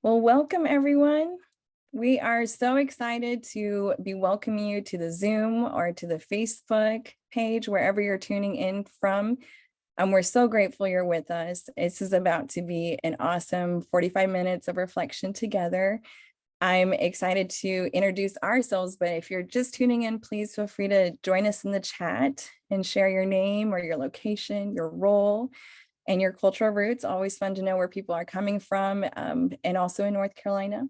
Well, welcome everyone. We are so excited to be welcoming you to the Zoom or to the Facebook page, wherever you're tuning in from. We're so grateful you're with us. This is about to be an awesome 45 minutes of reflection together. I'm excited to introduce ourselves, but if you're just tuning in, please feel free to join us in the chat and share your name or your location, your role, and your cultural roots. Always fun to know where people are coming from, and also in North Carolina.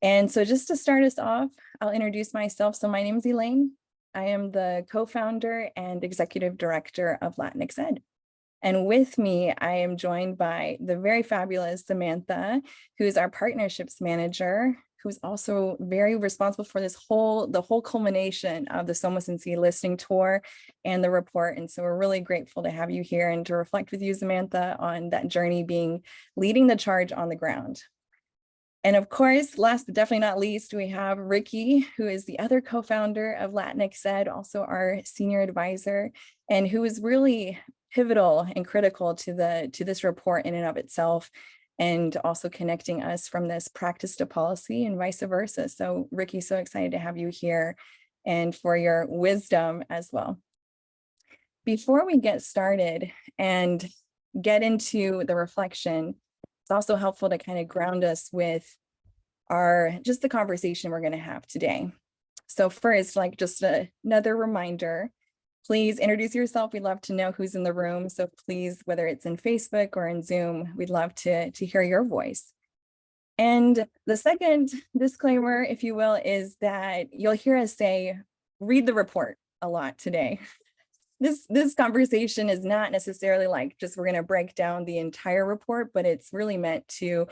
And so just to start us off, I'll introduce myself. So my name is Elaine. I am the co-founder and executive director of LatinxEd. And with me, I am joined by the very fabulous Zamantha, who is our partnerships manager, who's also very responsible for the whole culmination of the Somos en Sí listening tour and the report. And so we're really grateful to have you here and to reflect with you, Zamantha, on that journey leading the charge on the ground. And of course, last but definitely not least, we have Ricky, who is the other co-founder of LatinxEd, also our senior advisor, and who is really pivotal and critical to this report in and of itself, and also connecting us from this practice to policy and vice versa. So Ricky, so excited to have you here and for your wisdom as well. Before we get started and get into the reflection, it's also helpful to kind of ground us with just the conversation we're going to have today. So first, like just another reminder, please introduce yourself. We'd love to know who's in the room. So please, whether it's in Facebook or in Zoom, we'd love to hear your voice. And the second disclaimer, if you will, is that you'll hear us say, read the report a lot today. This conversation is not necessarily like just we're going to break down the entire report, but it's really meant to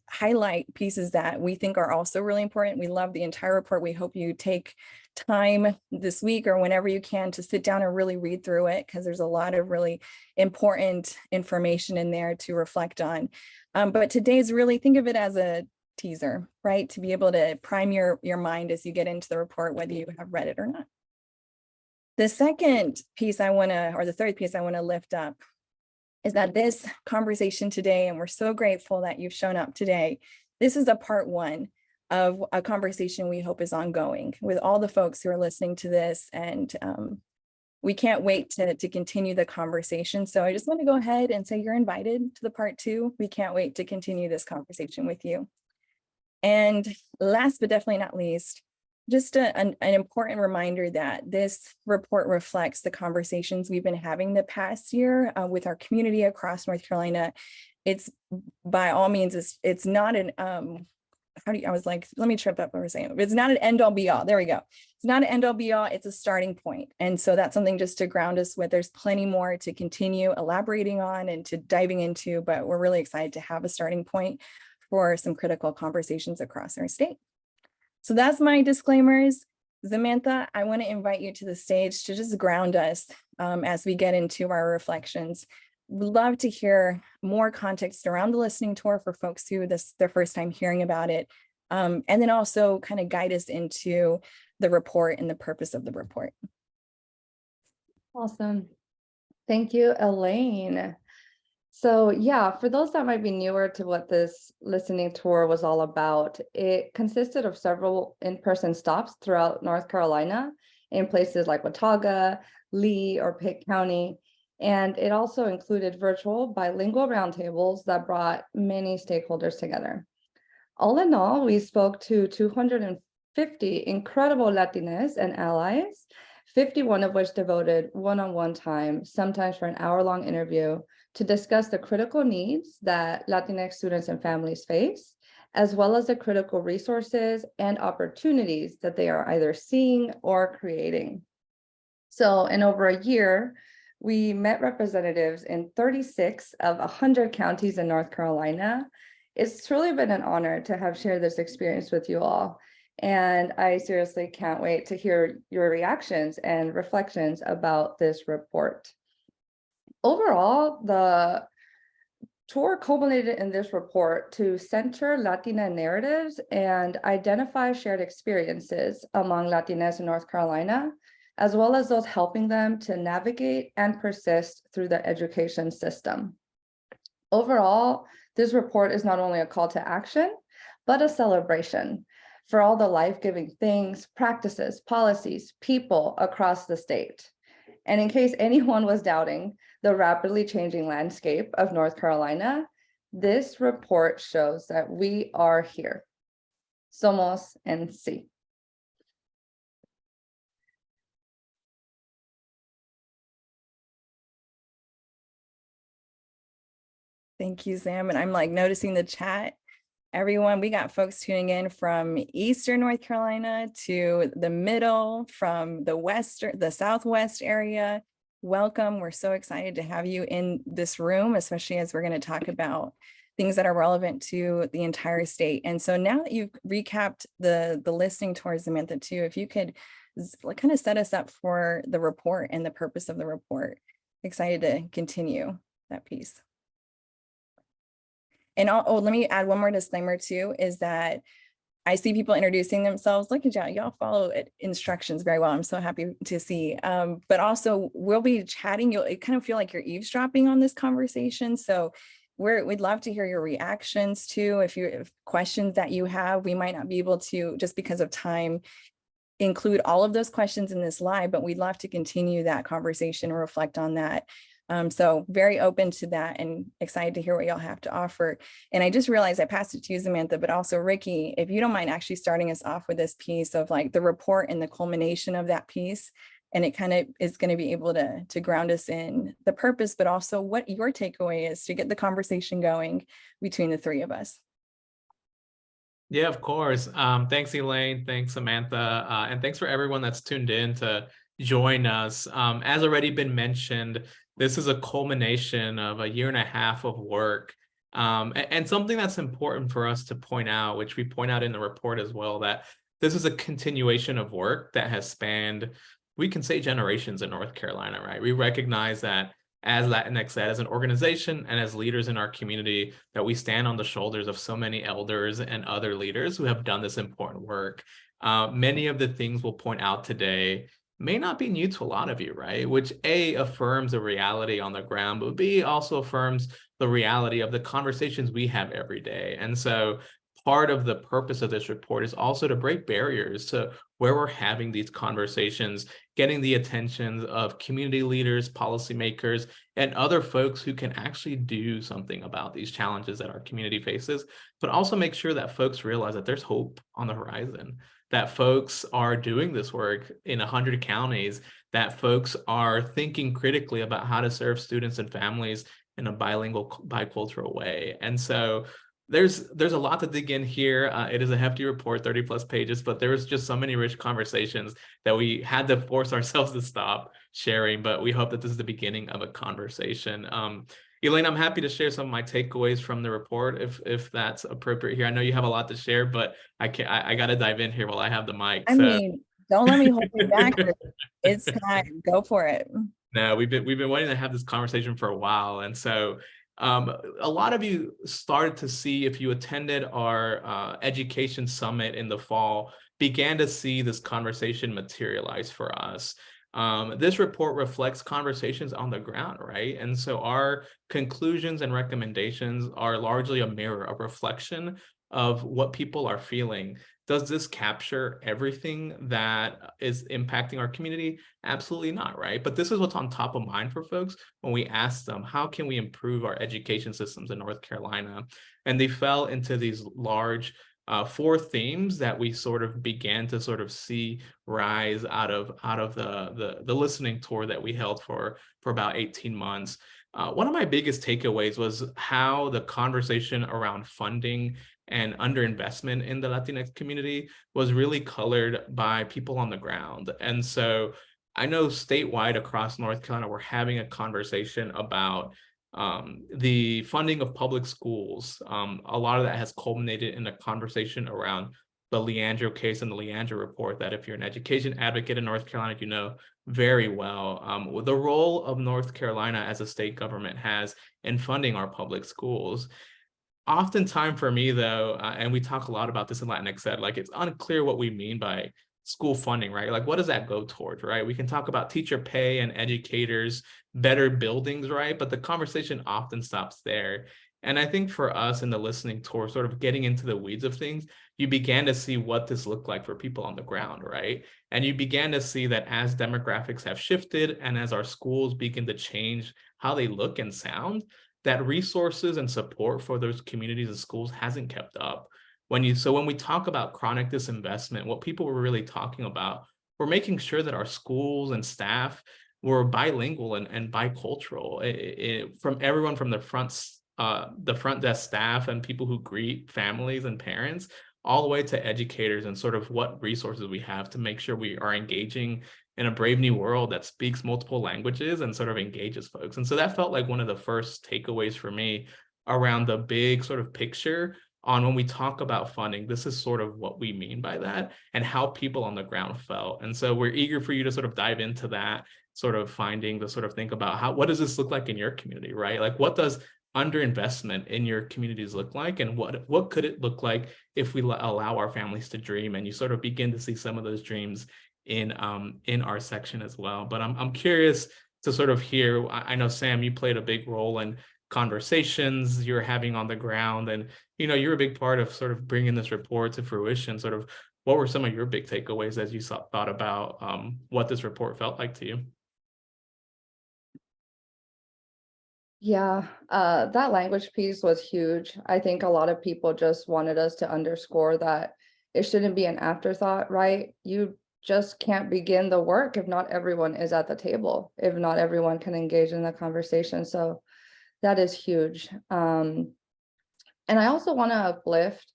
highlight pieces that we think are also really important. We love the entire report. We hope you take time this week or whenever you can to sit down and really read through it, because there's a lot of really important information in there to reflect on. But today's really, think of it as a teaser, right? To be able to prime your mind as you get into the report, whether you have read it or not. The second piece or the third piece I want to lift up is that this conversation today, and we're so grateful that you've shown up today, this is a part one of a conversation we hope is ongoing with all the folks who are listening to this, and we can't wait to continue the conversation. So I just want to go ahead and say you're invited to the part two. We can't wait to continue this conversation with you. And last but definitely not least, just an important reminder that this report reflects the conversations we've been having the past year with our community across North Carolina. It's by all means, it's not an, I was like, let me trip up what we're saying. It's not an end all be all. There we go. It's not an end all be all. It's a starting point. And so that's something just to ground us with. There's plenty more to continue elaborating on and to diving into, but we're really excited to have a starting point for some critical conversations across our state. So that's my disclaimers. Zamantha, I want to invite you to the stage to just ground us as we get into our reflections. We'd love to hear more context around the listening tour for folks who this is their first time hearing about it, and then also kind of guide us into the report and the purpose of the report. Awesome. Thank you, Elaine. So yeah, for those that might be newer to what this listening tour was all about, it consisted of several in-person stops throughout North Carolina in places like Watauga, Lee, or Pitt County. And it also included virtual bilingual roundtables that brought many stakeholders together. All in all, we spoke to 250 incredible Latinx and allies, 51 of which devoted one-on-one time, sometimes for an hour-long interview, to discuss the critical needs that Latinx students and families face, as well as the critical resources and opportunities that they are either seeing or creating. So in over a year, we met representatives in 36 of 100 counties in North Carolina. It's truly been an honor to have shared this experience with you all. And I seriously can't wait to hear your reactions and reflections about this report. Overall, the tour culminated in this report to center Latina narratives and identify shared experiences among Latinas in North Carolina, as well as those helping them to navigate and persist through the education system. Overall, This report is not only a call to action, but a celebration for all the life-giving things, practices, policies, people across the state. And in case anyone was doubting the rapidly changing landscape of North Carolina, this report shows that we are here. Somos en sí. Thank you, Sam. And I'm like noticing the chat. Everyone, we got folks tuning in from Eastern North Carolina to the middle, from the Southwest area. Welcome. We're so excited to have you in this room, especially as we're going to talk about things that are relevant to the entire state. And so now that you've recapped the listening tours, Zamantha, too, if you could kind of set us up for the report and the purpose of the report. Excited to continue that piece. And let me add one more disclaimer too, is that I see people introducing themselves. Look at y'all follow instructions very well. I'm so happy to see. But also we'll be chatting. You'll kind of feel like you're eavesdropping on this conversation. So we'd love to hear your reactions too. If questions that you have, we might not be able to, just because of time, include all of those questions in this live, but we'd love to continue that conversation and reflect on that. So very open to that and excited to hear what y'all have to offer. And I just realized I passed it to you, Zamantha, but also Ricky, if you don't mind actually starting us off with this piece of like the report and the culmination of that piece. And it kind of is going to be able to ground us in the purpose, but also what your takeaway is to get the conversation going between the three of us. Yeah, of course. Thanks, Elaine. Thanks, Zamantha. And thanks for everyone that's tuned in to join us. As already been mentioned, this is a culmination of a year and a half of work. And something that's important for us to point out, which we point out in the report as well, that this is a continuation of work that has spanned, we can say, generations in North Carolina, right? We recognize that as LatinxEd, as an organization and as leaders in our community, that we stand on the shoulders of so many elders and other leaders who have done this important work. Many of the things we'll point out today may not be new to a lot of you, right? Which A, affirms the reality on the ground, but B, also affirms the reality of the conversations we have every day. And so part of the purpose of this report is also to break barriers to where we're having these conversations, getting the attention of community leaders, policymakers, and other folks who can actually do something about these challenges that our community faces, but also make sure that folks realize that there's hope on the horizon, that folks are doing this work in 100 counties, that folks are thinking critically about how to serve students and families in a bilingual, bicultural way. And so there's a lot to dig in here. It is a hefty report, 30 plus pages, but there was just so many rich conversations that we had to force ourselves to stop sharing, but we hope that this is the beginning of a conversation. Elaine, I'm happy to share some of my takeaways from the report if that's appropriate here. I know you have a lot to share, but I got to dive in here while I have the mic. I mean, don't let me hold you back. It's time. Go for it. No, we've been waiting to have this conversation for a while. And so a lot of you started to see, if you attended our education summit in the fall, began to see this conversation materialize for us. This report reflects conversations on the ground, right? And so our conclusions and recommendations are largely a mirror, a reflection of what people are feeling. Does this capture everything that is impacting our community? Absolutely not, right? But this is what's on top of mind for folks when we ask them, how can we improve our education systems in North Carolina? And they fell into these large 4 themes that we sort of began to sort of see rise out of the listening tour that we held for about 18 months. One of my biggest takeaways was how the conversation around funding and underinvestment in the Latinx community was really colored by people on the ground. And so I know statewide across North Carolina, we're having a conversation about the funding of public schools. A lot of that has culminated in a conversation around the Leandro case and the Leandro report that, if you're an education advocate in North Carolina, you know very well the role of North Carolina as a state government has in funding our public schools. Oftentimes for me, though, and we talk a lot about this in LatinxEd, like, it's unclear what we mean by school funding, right? Like, what does that go towards, right? We can talk about teacher pay and educators, better buildings, right? But the conversation often stops there. And I think for us in the listening tour, sort of getting into the weeds of things, you began to see what this looked like for people on the ground, right? And you began to see that as demographics have shifted and as our schools begin to change how they look and sound, that resources and support for those communities and schools hasn't kept up. When we talk about chronic disinvestment, what people were really talking about, we're making sure that our schools and staff were bilingual and bicultural, from everyone from the front desk staff and people who greet families and parents, all the way to educators, and sort of what resources we have to make sure we are engaging in a brave new world that speaks multiple languages and sort of engages folks. And so that felt like one of the first takeaways for me around the big sort of picture on when we talk about funding, this is sort of what we mean by that and how people on the ground felt. And so we're eager for you to sort of dive into that sort of finding, to sort of think about what does this look like in your community, right? Like, what does underinvestment in your communities look like, and what could it look like if we allow our families to dream? And you sort of begin to see some of those dreams in our section as well. But I'm curious to sort of hear, I know Sam, you played a big role in conversations you're having on the ground, and you're a big part of sort of bringing this report to fruition. Sort of what were some of your big takeaways as you thought about what this report felt like to you? Yeah, that language piece was huge. I think a lot of people just wanted us to underscore that it shouldn't be an afterthought, right? You just can't begin the work if not everyone is at the table, if not everyone can engage in the conversation. So that is huge. And I also want to uplift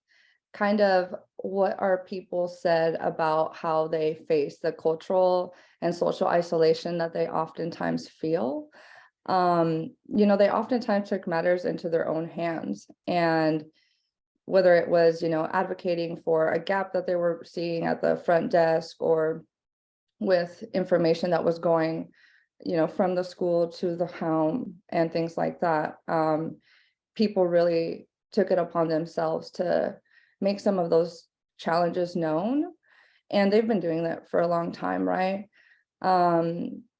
kind of what our people said about how they face the cultural and social isolation that they oftentimes feel. They oftentimes took matters into their own hands, and whether it was, advocating for a gap that they were seeing at the front desk, or with information that was going, from the school to the home and things like that. People really took it upon themselves to make some of those challenges known, and they've been doing that for a long time, right?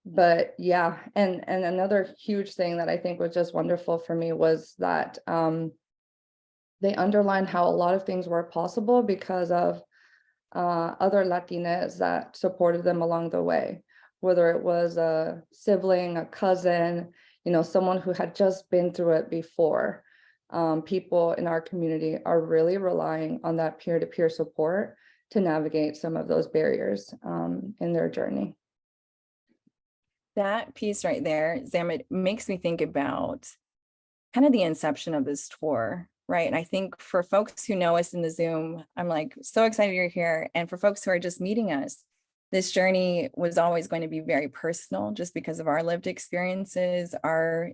But yeah, and another huge thing that I think was just wonderful for me was that they underlined how a lot of things were possible because of other Latinas that supported them along the way, whether it was a sibling, a cousin, someone who had just been through it before. People in our community are really relying on that peer-to-peer support to navigate some of those barriers in their journey. That piece right there, Zam, it makes me think about kind of the inception of this tour, right? And I think for folks who know us in the Zoom, I'm like so excited you're here. And for folks who are just meeting us, this journey was always going to be very personal, just because of our lived experiences, our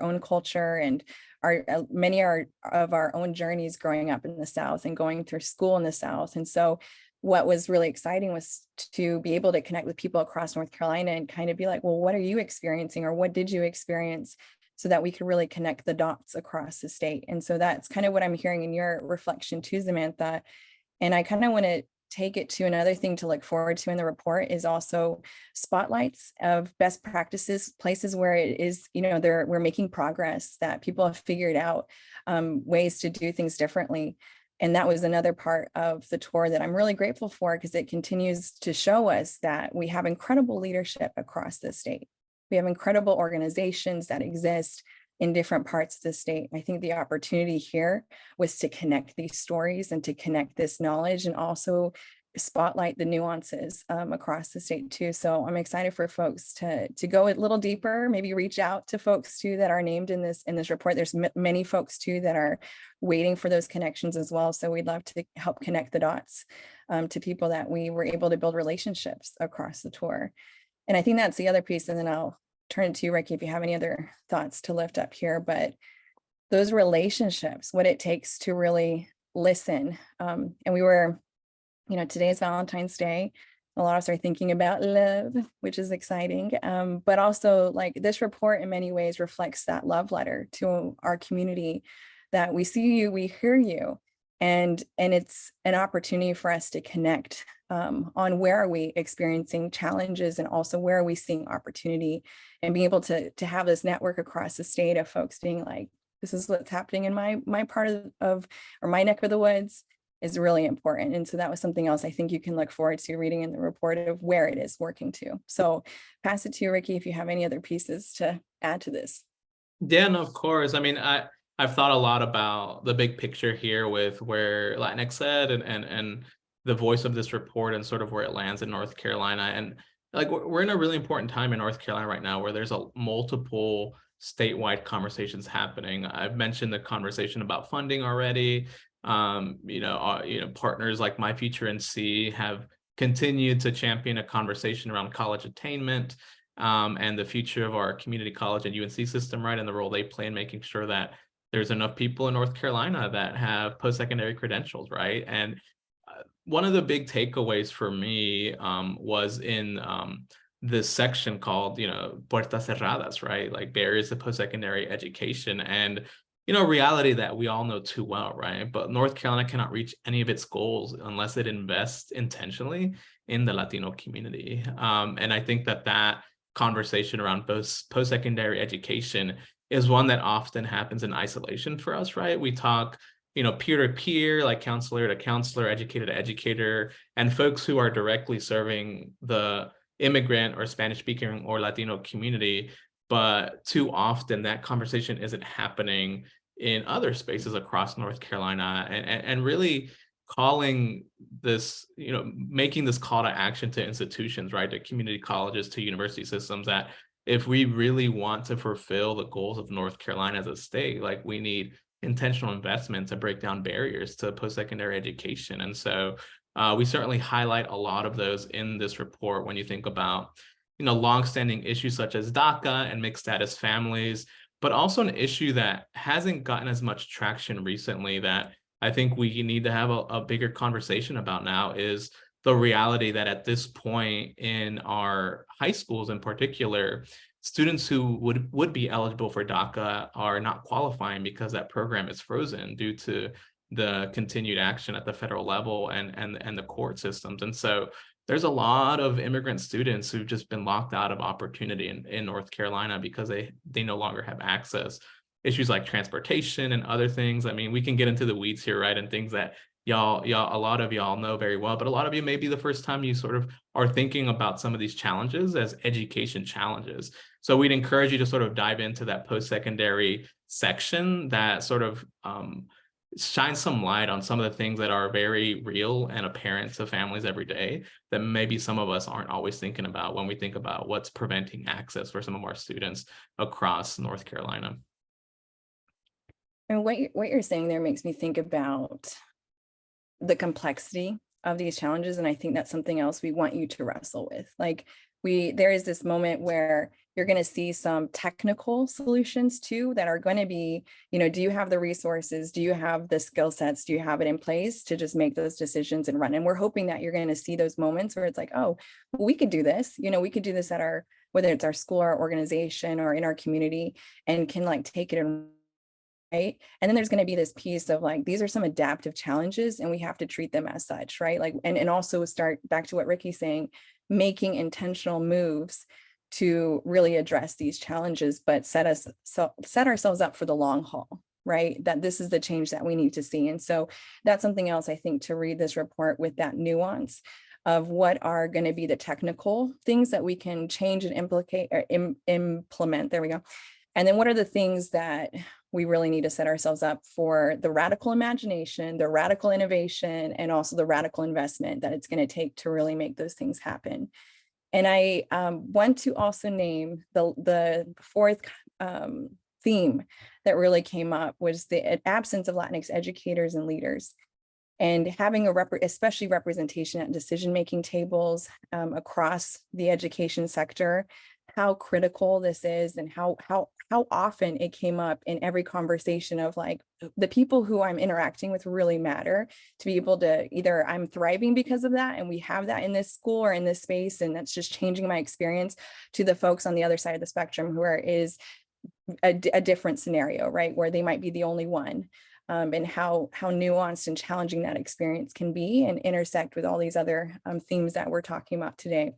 own culture, and our many of our own journeys growing up in the South and going through school in the South. And so what was really exciting was to be able to connect with people across North Carolina and kind of be like, well, what are you experiencing, or what did you experience, so that we could really connect the dots across the state. And so that's kind of what I'm hearing in your reflection too, Zamantha. And I kind of want to take it to another thing to look forward to in the report is also spotlights of best practices, places where it is, we're making progress, that people have figured out ways to do things differently. And that was another part of the tour that I'm really grateful for, because it continues to show us that we have incredible leadership across the state. We have incredible organizations that exist in different parts of the state. I think the opportunity here was to connect these stories and to connect this knowledge, and also spotlight the nuances across the state too. So I'm excited for folks to go a little deeper, maybe reach out to folks too that are named in this report. There's many folks too that are waiting for those connections as well. So we'd love to help connect the dots to people that we were able to build relationships across the tour. And I think that's the other piece. And then I'll turn it to you, Ricky, if you have any other thoughts to lift up here. But those relationships, what it takes to really listen. And we were, today is Valentine's Day. A lot of us are thinking about love, which is exciting. But also, like, this report in many ways reflects that love letter to our community, that we see you, we hear you. And it's an opportunity for us to connect on where are we experiencing challenges, and also where are we seeing opportunity, and being able to have this network across the state of folks being like, this is what's happening in my part of or my neck of the woods is really important. And so that was something else I think you can look forward to reading in the report of where it is working to. So pass it to you, Ricky, if you have any other pieces to add to this. Yeah, no, of course. I mean, I've thought a lot about the big picture here with where LatinxEd and the voice of this report and sort of where it lands in North Carolina. And like we're in a really important time in North Carolina right now where there's a multiple statewide conversations happening. I've mentioned the conversation about funding already. Partners like My Future NC have continued to champion a conversation around college attainment. And the future of our community college and UNC system, right, and the role they play in making sure that there's enough people in North Carolina that have post-secondary credentials, right? And one of the big takeaways for me was in this section called, Puertas Cerradas, right? Like barriers to post-secondary education. And reality that we all know too well, right? But North Carolina cannot reach any of its goals unless it invests intentionally in the Latino community. And I think that conversation around post-secondary education is one that often happens in isolation for us, right? We talk, peer-to-peer, like counselor to counselor, educator to educator, and folks who are directly serving the immigrant or Spanish-speaking or Latino community. But too often that conversation isn't happening in other spaces across North Carolina, and really calling this, making this call to action to institutions, right, to community colleges, to university systems, that if we really want to fulfill the goals of North Carolina as a state, like we need intentional investment to break down barriers to post-secondary education. And so we certainly highlight a lot of those in this report when you think about, longstanding issues such as DACA and mixed status families, but also an issue that hasn't gotten as much traction recently that I think we need to have a bigger conversation about now is the reality that at this point in our high schools in particular, students who would be eligible for DACA are not qualifying because that program is frozen due to the continued action at the federal level and the court systems. And so there's a lot of immigrant students who've just been locked out of opportunity in North Carolina because they no longer have access. Issues like transportation and other things. I mean, we can get into the weeds here, right? And things that a lot of y'all know very well, but a lot of you may be the first time you sort of are thinking about some of these challenges as education challenges. So we'd encourage you to sort of dive into that post-secondary section that sort of shine some light on some of the things that are very real and apparent to families every day that maybe some of us aren't always thinking about when we think about what's preventing access for some of our students across North Carolina. And what you're saying there makes me think about the complexity of these challenges. And I think that's something else we want you to wrestle with. Like there is this moment where you're going to see some technical solutions too that are going to be, do you have the resources? Do you have the skill sets? Do you have it in place to just make those decisions and run? And we're hoping that you're going to see those moments where it's like, oh, well, we could do this. We could do this at whether it's our school, our organization, or in our community, and can like take it and right. And then there's going to be this piece of like, these are some adaptive challenges and we have to treat them as such, right? Like, and also start back to what Ricky's saying, making intentional moves to really address these challenges, but set ourselves up for the long haul, right? That this is the change that we need to see. And so that's something else I think to read this report with that nuance of what are going to be the technical things that we can change and implement. There we go. And then what are the things that we really need to set ourselves up for the radical imagination, the radical innovation, and also the radical investment that it's going to take to really make those things happen. And I want to also name the fourth theme that really came up was the absence of Latinx educators and leaders, and having especially representation at decision-making tables across the education sector, how critical this is, and how often it came up in every conversation of like, the people who I'm interacting with really matter to be able to either I'm thriving because of that, and we have that in this school or in this space, and that's just changing my experience, to the folks on the other side of the spectrum who is a different scenario, right? Where they might be the only one, and how nuanced and challenging that experience can be and intersect with all these other themes that we're talking about today.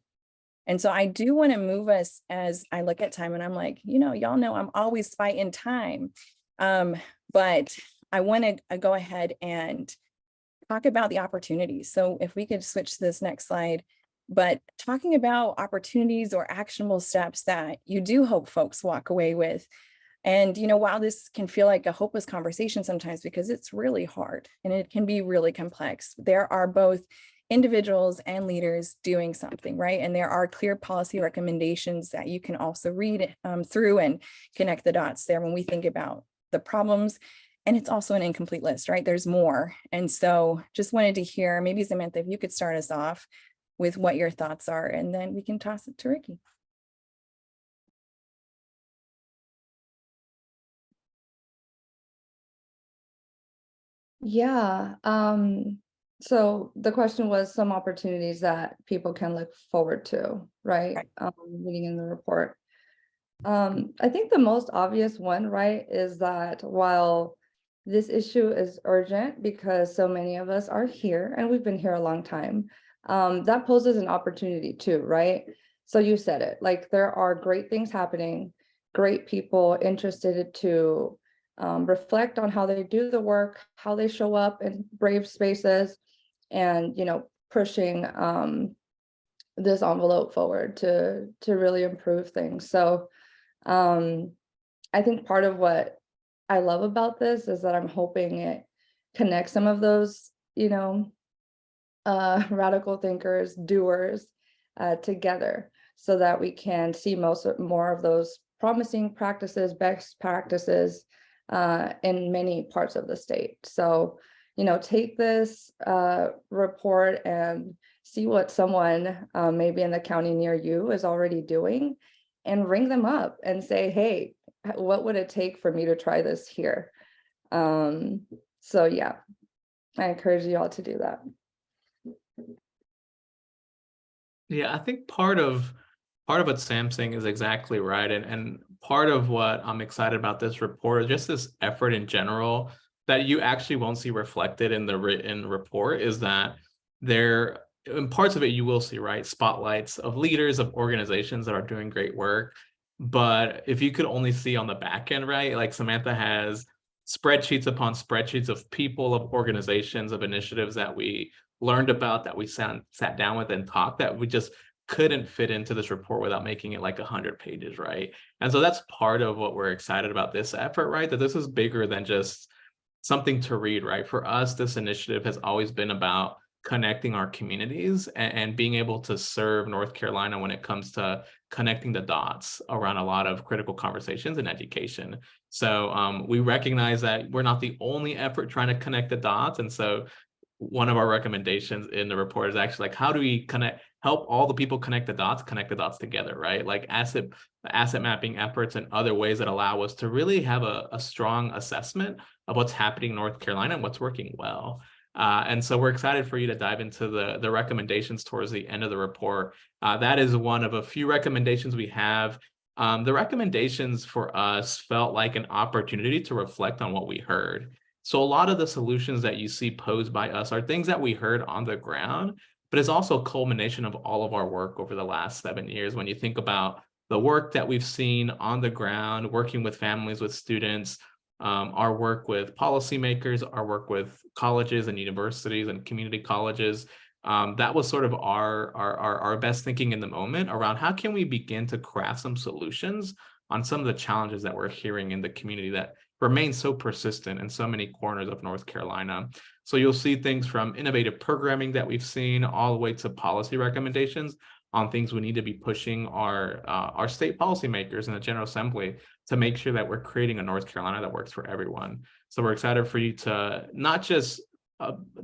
And so I do want to move us as I look at time, and I'm like, y'all know I'm always fighting time. But I want to go ahead and talk about the opportunities. So if we could switch to this next slide, but talking about opportunities or actionable steps that you do hope folks walk away with. And, while this can feel like a hopeless conversation sometimes because it's really hard and it can be really complex, there are both individuals and leaders doing something, right? And there are clear policy recommendations that you can also read through and connect the dots there when we think about the problems. And it's also an incomplete list, right? There's more. And so just wanted to hear, maybe Zamantha, if you could start us off with what your thoughts are, and then we can toss it to Ricky. Yeah. So the question was some opportunities that people can look forward to, right? Reading in the report. I think the most obvious one, right, is that while this issue is urgent because so many of us are here and we've been here a long time, that poses an opportunity too, right? So you said it, like there are great things happening, great people interested to reflect on how they do the work, how they show up in brave spaces, and pushing this envelope forward to really improve things. So I think part of what I love about this is that I'm hoping it connects some of those, radical thinkers, doers together so that we can see more of those promising practices, best practices in many parts of the state. So, take this report and see what someone maybe in the county near you is already doing and ring them up and say, hey, what would it take for me to try this here? So yeah, I encourage you all to do that. Yeah, I think part of what Sam's saying is exactly right. And part of what I'm excited about this report is just this effort in general that you actually won't see reflected in the written report is that there, in parts of it, you will see, right, spotlights of leaders, of organizations that are doing great work. But if you could only see on the back end, right, like Zamantha has spreadsheets upon spreadsheets of people, of organizations, of initiatives that we learned about, that we sat down with and talked, that we just couldn't fit into this report without making it like 100 pages, right? And so that's part of what we're excited about this effort, right? That this is bigger than just something to read, right? For us, this initiative has always been about connecting our communities and being able to serve North Carolina when it comes to connecting the dots around a lot of critical conversations in education. So we recognize that we're not the only effort trying to connect the dots. And so one of our recommendations in the report is actually like, how do we help all the people connect the dots together, right? Like asset mapping efforts and other ways that allow us to really have a strong assessment of what's happening in North Carolina and what's working well. And so we're excited for you to dive into the recommendations towards the end of the report. That is one of a few recommendations we have. The recommendations for us felt like an opportunity to reflect on what we heard. So a lot of the solutions that you see posed by us are things that we heard on the ground, but it's also a culmination of all of our work over the last 7 years. When you think about the work that we've seen on the ground, working with families, with students, our work with policymakers, our work with colleges and universities and community colleges, that was sort of our best thinking in the moment around how can we begin to craft some solutions on some of the challenges that we're hearing in the community that remain so persistent in so many corners of North Carolina. So you'll see things from innovative programming that we've seen all the way to policy recommendations on things we need to be pushing our state policymakers in the General Assembly to make sure that we're creating a North Carolina that works for everyone. So we're excited for you to not just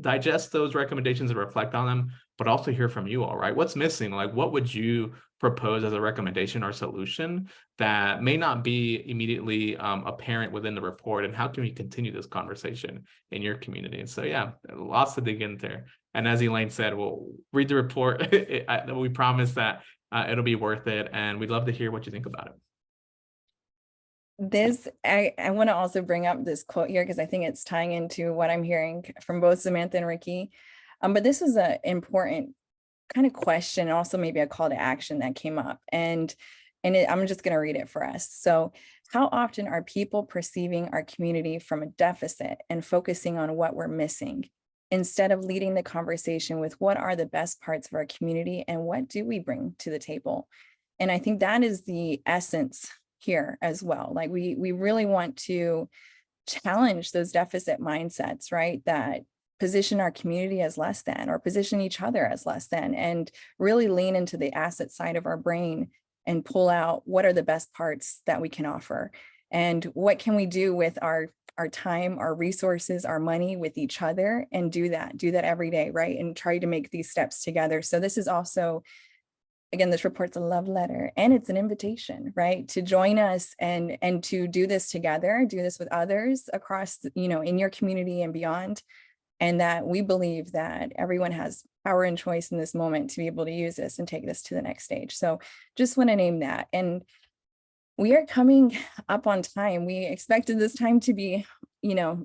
digest those recommendations and reflect on them, but also hear from you all, right? What's missing? Like, what would you propose as a recommendation or solution that may not be immediately apparent within the report? And how can we continue this conversation in your community? And so, yeah, lots to dig into there. And as Elaine said, we'll read the report. We promise that it'll be worth it. And we'd love to hear what you think about it. I want to also bring up this quote here because I think it's tying into what I'm hearing from both Zamantha and Ricky. But this is an important kind of question, also maybe a call to action that came up. And And I'm just going to read it for us. So, how often are people perceiving our community from a deficit and focusing on what we're missing, instead of leading the conversation with what are the best parts of our community and what do we bring to the table? And I think that is the essence here as well. Like we really want to challenge those deficit mindsets, right? That position our community as less than, or position each other as less than, and really lean into the asset side of our brain and pull out what are the best parts that we can offer, and what can we do with our time, our resources, our money with each other, and do that every day, right? And try to make these steps together. So this is also, again, this report's a love letter, and it's an invitation, right, to join us and to do this together, do this with others across, in your community and beyond. And that we believe that everyone has power and choice in this moment to be able to use this and take this to the next stage. So just want to name that. And we are coming up on time. We expected this time to be,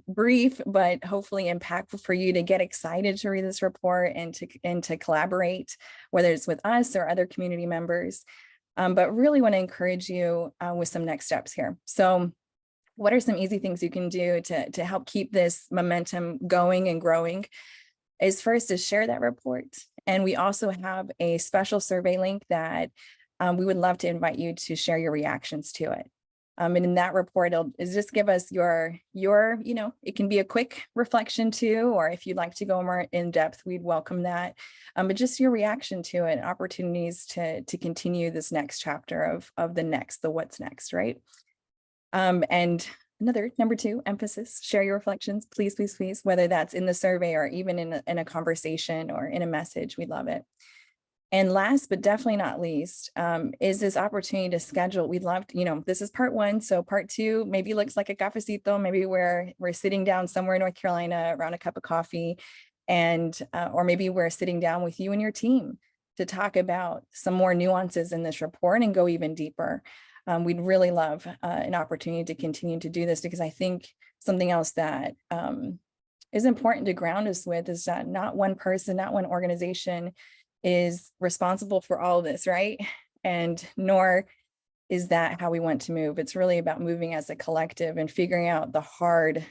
brief, but hopefully impactful for you to get excited to read this report and to collaborate, whether it's with us or other community members. But really want to encourage you with some next steps here. So what are some easy things you can do to help keep this momentum going and growing? Is first to share that report. And we also have a special survey link that we would love to invite you to share your reactions to it. And in that report, it'll just give us your, it can be a quick reflection too, or if you'd like to go more in depth, we'd welcome that. But just your reaction to it, opportunities to continue this next chapter of the what's next, right? And number 2, emphasis, share your reflections, please, please, please, whether that's in the survey or even in a conversation or in a message, we love it. And last, but definitely not least, is this opportunity to schedule. We'd love to, this is part 1. So part 2 maybe looks like a cafecito. Maybe we're sitting down somewhere in North Carolina around a cup of coffee, and or maybe we're sitting down with you and your team to talk about some more nuances in this report and go even deeper. We'd really love an opportunity to continue to do this, because I think something else that is important to ground us with is that not one person, not one organization is responsible for all of this, right? And nor is that how we want to move. It's really about moving as a collective and figuring out the hard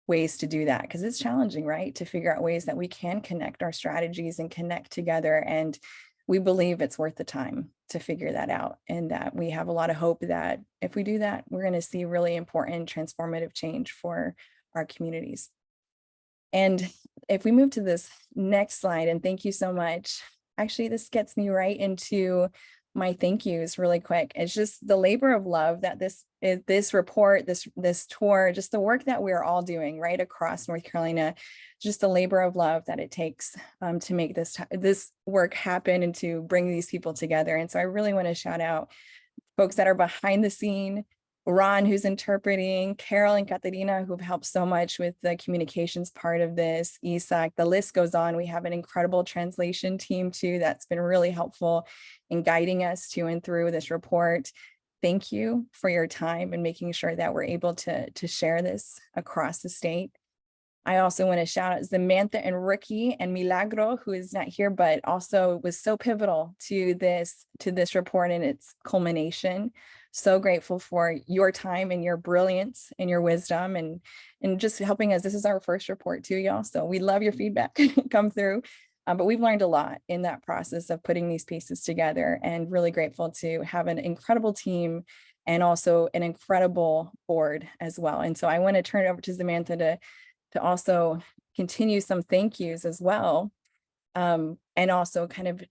ways to do that, because it's challenging, right? To figure out ways that we can connect our strategies and connect together. And we believe it's worth the time to figure that out, and that we have a lot of hope that if we do that, we're going to see really important transformative change for our communities. And if we move to this next slide, and thank you so much. Actually, this gets me right into my thank yous really quick. It's just the labor of love that this report, this tour, just the work that we're all doing right across North Carolina, just the labor of love that it takes to make this work happen and to bring these people together. And so I really want to shout out folks that are behind the scene, Ron, who's interpreting, Carol and Caterina, who've helped so much with the communications part of this, Isaac, the list goes on. We have an incredible translation team too that's been really helpful in guiding us to and through this report. Thank you for your time and making sure that we're able to share this across the state. I also want to shout out Zamantha and Ricky and Milagro, who is not here, but also was so pivotal to this report and its culmination. So grateful for your time and your brilliance and your wisdom and just helping us. This is our first report too, y'all. So we love your feedback come through. But we've learned a lot in that process of putting these pieces together, and really grateful to have an incredible team and also an incredible board as well. And so I want to turn it over to Zamantha to also continue some thank yous as well. And also kind of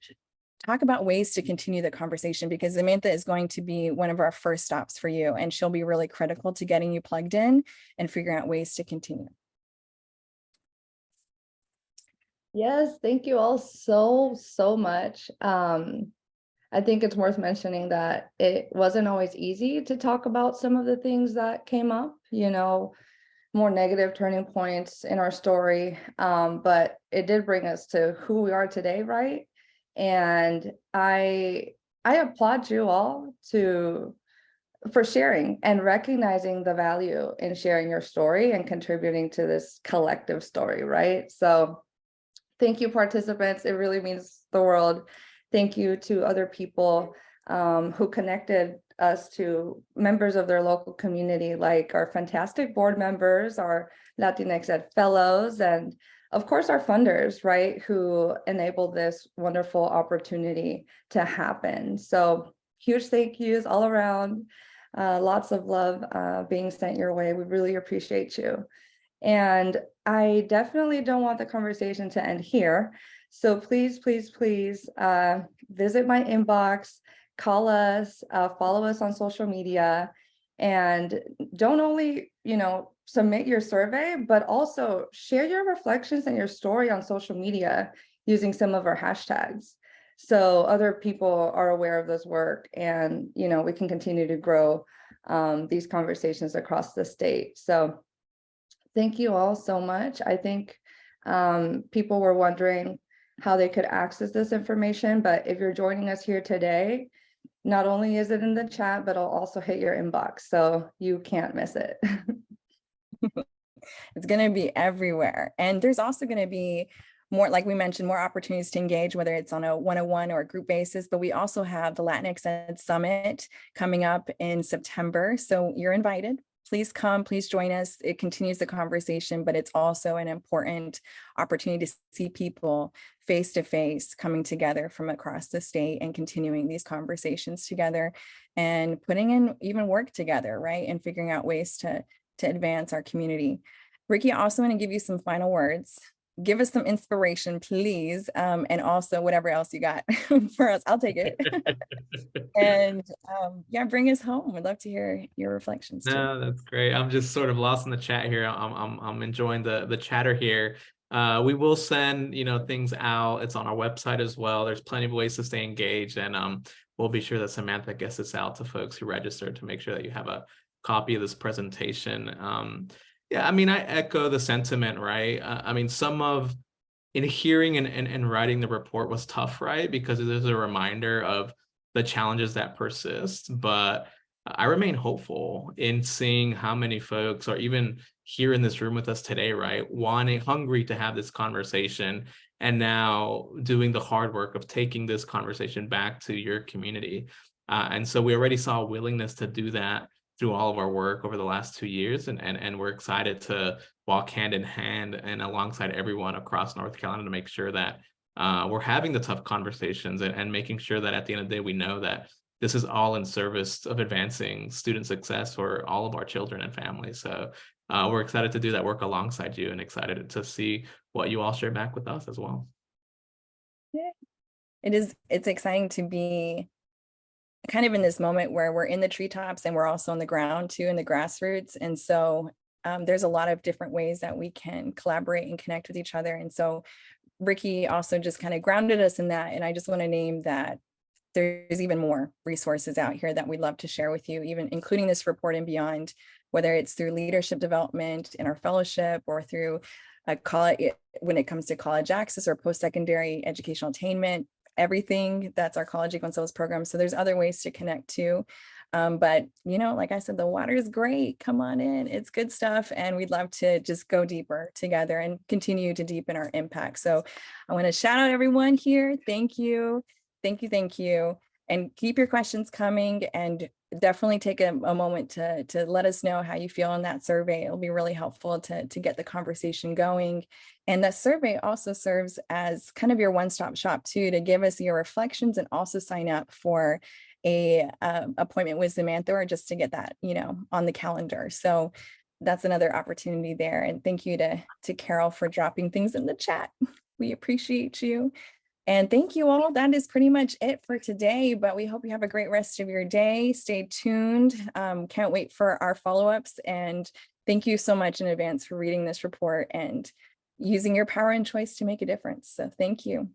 talk about ways to continue the conversation, because Zamantha is going to be one of our first stops for you, and she'll be really critical to getting you plugged in and figuring out ways to continue. Yes, thank you all so much. I think it's worth mentioning that it wasn't always easy to talk about some of the things that came up, more negative turning points in our story. But it did bring us to who we are today, right? And I applaud you all for sharing and recognizing the value in sharing your story and contributing to this collective story, right? So thank you, participants. It really means the world. Thank you to other people who connected us to members of their local community, like our fantastic board members, our LatinxEd fellows, and of course our funders, right, who enabled this wonderful opportunity to happen. So huge thank yous all around. Lots of love being sent your way. We really appreciate you. And I definitely don't want the conversation to end here. So please, please, please visit my inbox, call us, follow us on social media, and don't only, submit your survey, but also share your reflections and your story on social media using some of our hashtags. So other people are aware of this work, and, we can continue to grow these conversations across the state. So thank you all so much. I think people were wondering how they could access this information, but if you're joining us here today, not only is it in the chat, but it'll also hit your inbox, so you can't miss it. It's going to be everywhere. And there's also going to be more, like we mentioned, more opportunities to engage, whether it's on a one-on-one or a group basis, but we also have the LatinxEd Summit coming up in September. So you're invited. Please come, please join us. It continues the conversation, but it's also an important opportunity to see people face to face coming together from across the state and continuing these conversations together and putting in even work together, right? And figuring out ways to advance our community. Ricky, I also want to give you some final words. Give us some inspiration, please. And also whatever else you got for us, I'll take it. And yeah, bring us home. We'd love to hear your reflections too. No, that's great. I'm just sort of lost in the chat here. I'm enjoying the chatter here. We will send, things out. It's on our website as well. There's plenty of ways to stay engaged, and we'll be sure that Zamantha gets this out to folks who registered to make sure that you have a copy of this presentation. Yeah, I mean, I echo the sentiment, right? In hearing and writing the report was tough, right? Because it is a reminder of the challenges that persist, but I remain hopeful in seeing how many folks are even here in this room with us today, right? Hungry to have this conversation, and now doing the hard work of taking this conversation back to your community. And so we already saw a willingness to do that through all of our work over the last 2 years. And we're excited to walk hand in hand and alongside everyone across North Carolina to make sure that we're having the tough conversations and making sure that at the end of the day, we know that this is all in service of advancing student success for all of our children and families. So we're excited to do that work alongside you and excited to see what you all share back with us as well. Yeah. It's exciting to be kind of in this moment where we're in the treetops and we're also on the ground too, in the grassroots. And so there's a lot of different ways that we can collaborate and connect with each other. And so Ricky also just kind of grounded us in that. And I just want to name that there's even more resources out here that we'd love to share with you, even including this report and beyond, whether it's through leadership development in our fellowship or through a college, when it comes to college access or post-secondary educational attainment, everything that's our college equal skills program. So there's other ways to connect too. But, like I said, the water is great. Come on in. It's good stuff. And we'd love to just go deeper together and continue to deepen our impact. So I want to shout out everyone here. Thank you. Thank you. Thank you. And keep your questions coming, and definitely take a moment to let us know how you feel in that survey. It'll be really helpful to get the conversation going. And that survey also serves as kind of your one-stop shop too, to give us your reflections and also sign up for a appointment with Zamantha, or just to get that, on the calendar. So that's another opportunity there. And thank you to Carol for dropping things in the chat. We appreciate you. And thank you all. That is pretty much it for today, but we hope you have a great rest of your day. Stay tuned. Can't wait for our follow-ups. And thank you so much in advance for reading this report and using your power and choice to make a difference. So thank you.